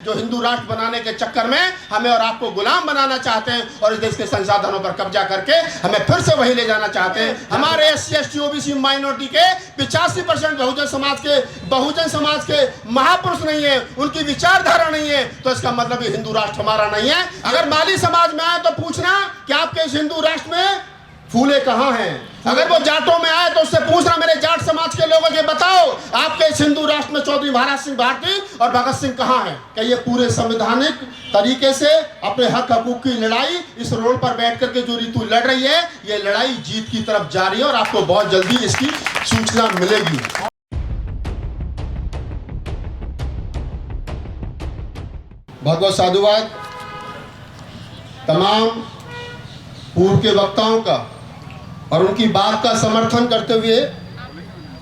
जो हिंदू राष्ट्र बनाने के चक्कर में हमें और आपको गुलाम बनाना चाहते हैं और इस देश के संसाधनों पर कब्जा करके हमें फिर से वही ले जाना चाहते हैं। हमारे SC ST OBC माइनॉरिटी के 85% बहुजन समाज के महापुरुष नहीं है, उनकी विचारधारा नहीं है, तो इसका मतलब ये हिंदू राष्ट्र हमारा नहीं है। अगर माली समाज में आए तो पूछना कि आपके इस हिंदू राष्ट्र में फूले कहाँ हैं। अगर वो जाटों में आए तो उससे पूछना मेरे जाट समाज के लोगों के बताओ आपके इस हिंदू राष्ट्र में चौधरी महाराज सिंह भारती और भगत सिंह कहाँ हैं। क्या ये पूरे संवैधानिक तरीके से अपने हक हकूक की लड़ाई इस रोड पर बैठ करके जो ऋतु लड़ रही है, ये लड़ाई जीत की तरफ जा रही है और आपको बहुत जल्दी इसकी सूचना मिलेगी। बहुत बहुत साधुवाद तमाम पूर्व के वक्ताओं का और उनकी बात का समर्थन करते हुए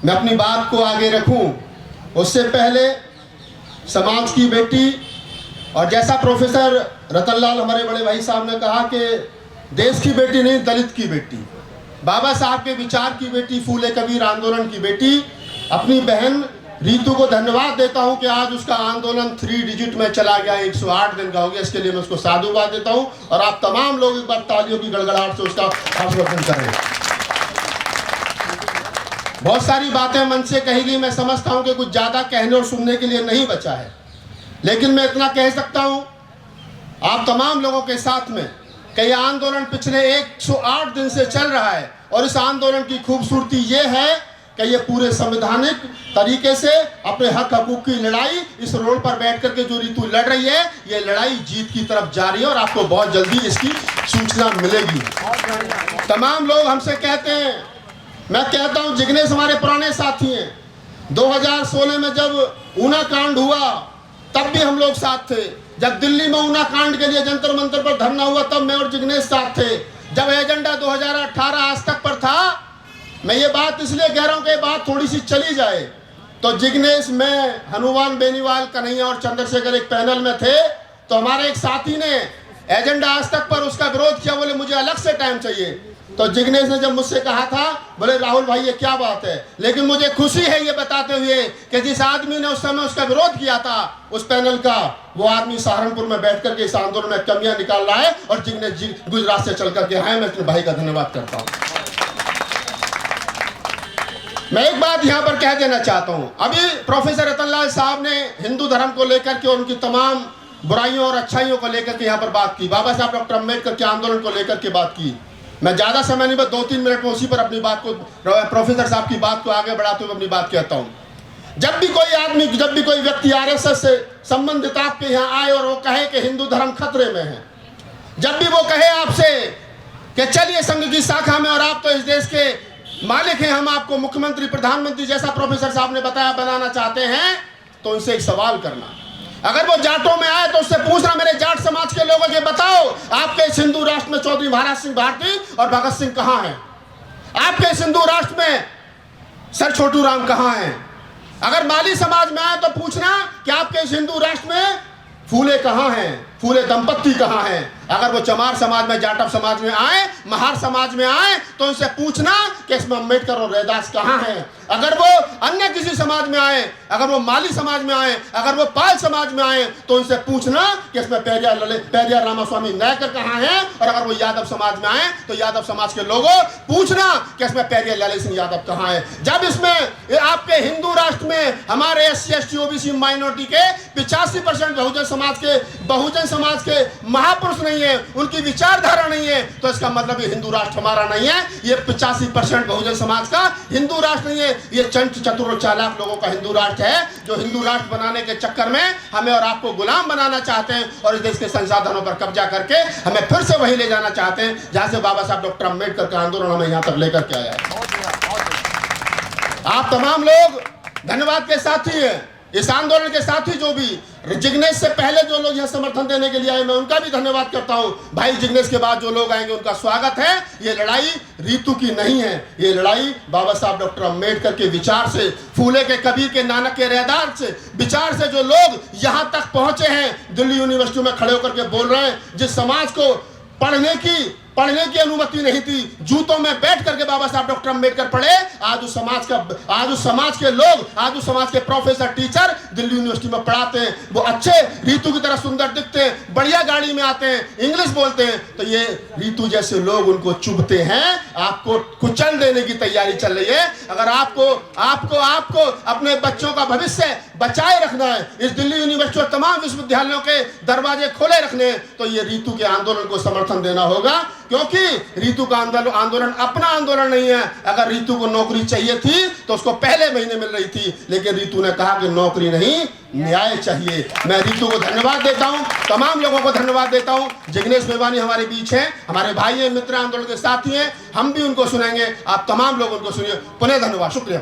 मैं अपनी बात को आगे रखूं। उससे पहले समाज की बेटी और जैसा प्रोफेसर रतनलाल हमारे बड़े भाई साहब ने कहा कि देश की बेटी नहीं, दलित की बेटी, बाबा साहब के विचार की बेटी, फूले कबीर आंदोलन की बेटी, अपनी बहन रीतू को धन्यवाद देता हूं कि आज उसका आंदोलन 3 डिजिट में चला गया, 108 दिन का हो गया। इसके लिए मैं उसको साधुवाद देता हूं और आप तमाम लोग एक बार तालियों की गड़गड़ाहट से उसका अभिनंदन करें। बहुत सारी बातें मन से कही गई, मैं समझता हूं कि कुछ ज्यादा कहने और सुनने के लिए नहीं बचा है, लेकिन मैं इतना कह सकता हूं आप तमाम लोगों के साथ में कि यह आंदोलन पिछले 108 दिन से चल रहा है और इस आंदोलन की खूबसूरती यह है कि ये पूरे संवैधानिक तरीके से अपने हक हकूक की लड़ाई इस रोड पर बैठ करके जो ऋतु लड़ रही है, ये लड़ाई जीत की तरफ जा रही है और आपको बहुत जल्दी इसकी सूचना मिलेगी। तमाम लोग हमसे कहते हैं, मैं कहता हूं जिग्नेश हमारे पुराने साथी हैं। 2016 में जब ऊना कांड हुआ तब भी हम लोग साथ थे। जब दिल्ली में ऊना कांड के लिए जंतर मंतर पर धरना हुआ तब मैं और जिग्नेश साथ थे। जब एजेंडा 2018 आज तक पर था, मैं ये बात इसलिए कह रहा हूं कि बात थोड़ी सी चली जाए, तो जिग्नेश, मैं, हनुमान बेनीवाल, कन्हैया और चंद्रशेखर एक पैनल में थे, तो हमारे एक साथी ने एजेंडा आज तक पर उसका विरोध किया, बोले मुझे अलग से टाइम चाहिए। तो जिग्नेश ने जब मुझसे कहा था, बोले राहुल भाई ये क्या बात है, लेकिन मुझे खुशी है ये बताते हुए कि जिस आदमी ने उस समय उसका विरोध किया था उस पैनल का, वो आदमी सहारनपुर में बैठ करके इस आंदोलन में कमियां निकाल रहा है और जिग्नेश गुजरात से चल करके आए। मैं अपने भाई का धन्यवाद करता हूँ। मैं एक बात यहाँ पर कह देना चाहता हूँ, अभी प्रोफेसर रतनलाल साहब ने हिंदू धर्म को लेकर के और उनकी तमाम बुराइयों और अच्छाइयों को लेकर के यहाँ पर बात की, बाबा साहब डॉक्टर अम्बेडकर के आंदोलन को लेकर के बात की। मैं ज़्यादा समय नहीं, बस 2-3 मिनट में उसी पर अपनी बात को, प्रोफेसर साहब की बात को आगे बढ़ाते हुए अपनी बात कहता हूँ। जब भी कोई आदमी, जब भी कोई व्यक्ति RSS से संबंधित आपके यहाँ आए और वो कहे कि हिंदू धर्म खतरे में है, जब भी वो कहे आपसे कि चलिए संघ की शाखा में और आप तो इस देश के मालिक हैं, हम आपको मुख्यमंत्री प्रधानमंत्री जैसा प्रोफेसर साहब ने बताया बनाना चाहते हैं, तो उनसे एक सवाल करना। अगर वो जाटों में आए तो उससे पूछना मेरे जाट समाज के लोगों के बताओ आपके इस हिंदू राष्ट्र में चौधरी महाराज सिंह भारती और भगत सिंह कहाँ हैं। आपके इस हिंदू राष्ट्र में सर छोटू राम कहाँ हैं। अगर माली समाज में आए तो पूछना कि आपके इस हिंदू राष्ट्र में फूले कहाँ हैं, फूले दंपत्ति कहाँ हैं। अगर वो चमार समाज में, जाटव समाज में आए, महार समाज में आए, तो उनसे पूछना कि इसमें अम्बेडकर और रैदास कहाँ हैं। अगर वो अन्य किसी समाज में आए, अगर वो माली समाज में आए, अगर वो पाल समाज में आए, तो उनसे पूछना कि इसमें पेरियार रामास्वामी नायकर कहाँ हैं। और अगर वो यादव समाज में आए तो यादव समाज के लोगों पूछना कि इसमें पेरियार लाली सिंह यादव कहाँ हैं। जब इसमें आपके हिंदू राष्ट्र में हमारे SC ST OBC माइनॉरिटी के 85% बहुजन समाज के महापुरुष नहीं है, उनकी विचारधारा नहीं है, तो इसका मतलब ये हिंदू राष्ट्र हमारा नहीं है। ये 85% बहुजन समाज का हिंदू राष्ट्र नहीं है, ये चंट चतुर और चालाक लोगों का हिंदू राष्ट्र है, जो हिंदू राष्ट्र बनाने के चक्कर में हमें और आपको गुलाम बनाना चाहते हैं और इस देश के संसाधनों पर कब्जा करके हमें फिर से वही ले जाना चाहते हैं जहां से बाबा साहब डॉक्टर अम्बेडकर का आंदोलन हमें यहां तक लेकर के आया है। आप तमाम लोग धन्यवाद के साथी हैं, इस आंदोलन के साथी जो भी जिग्नेश से पहले जो लोग यहाँ समर्थन देने के लिए आए, मैं उनका भी धन्यवाद करता हूँ। भाई जिग्नेश के बाद जो लोग आएंगे उनका स्वागत है। ये लड़ाई रीतू की नहीं है, ये लड़ाई बाबा साहब डॉक्टर अम्बेडकर के विचार से, फूले के, कबीर के, नानक के रैदार से विचार से जो लोग यहाँ तक पहुंचे हैं, दिल्ली यूनिवर्सिटी में खड़े होकर के बोल रहे हैं, जिस समाज को पढ़ने की पढ़ने की अनुमति नहीं थी, जूतों में बैठ करके बाबा साहब डॉक्टर अम्बेडकर पढ़े। आज उस समाज के लोग, आज उस समाज के प्रोफेसर, टीचर दिल्ली यूनिवर्सिटी में पढ़ाते हैं। वो अच्छे रीतू की तरह सुंदर दिखते हैं, बढ़िया गाड़ी में आते हैं, इंग्लिश बोलते हैं, तो ये रीतू जैसे लोग उनको चुभते हैं, आपको कुचल देने की तैयारी चल रही है। अगर आपको आपको आपको अपने बच्चों का भविष्य बचाए रखना है, इस दिल्ली यूनिवर्सिटी और तमाम विश्वविद्यालयों के दरवाजे खोले रखने, तो ये रीतू के आंदोलन को समर्थन देना होगा। क्योंकि रीतू का आंदोलन अपना आंदोलन नहीं है। अगर रीतू को नौकरी चाहिए थी तो उसको पहले महीने मिल रही थी, लेकिन रीतू ने कहा कि नौकरी नहीं, न्याय चाहिए। मैं रीतू को धन्यवाद देता हूं, तमाम लोगों को धन्यवाद देता हूं। जिग्नेश मेवानी हमारे बीच हैं, हमारे भाई हैं, मित्र, आंदोलन के साथी हैं, हम भी उनको सुनेंगे, आप तमाम लोग उनको सुनिए। पुनः धन्यवाद, शुक्रिया।